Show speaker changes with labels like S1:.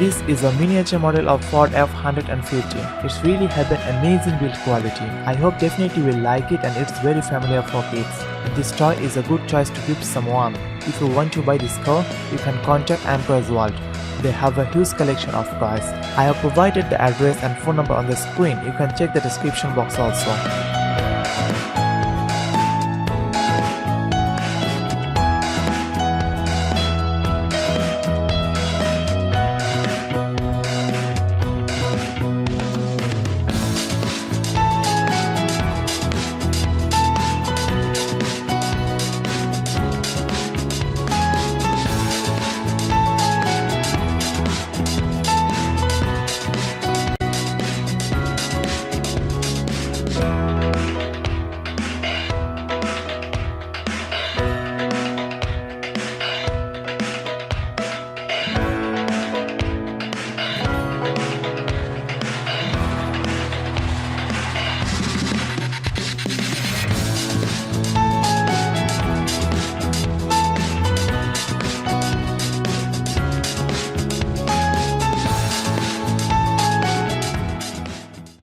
S1: This is a miniature model of Ford F-150. It's really have an amazing build quality. I hope definitely will like it, and it's very familiar for kids. This toy is a good choice to gift someone. If you want to buy this car, you can contact Emperor's World. They have a huge collection of cars. I have provided the address and phone number on the screen. You can check the description box also.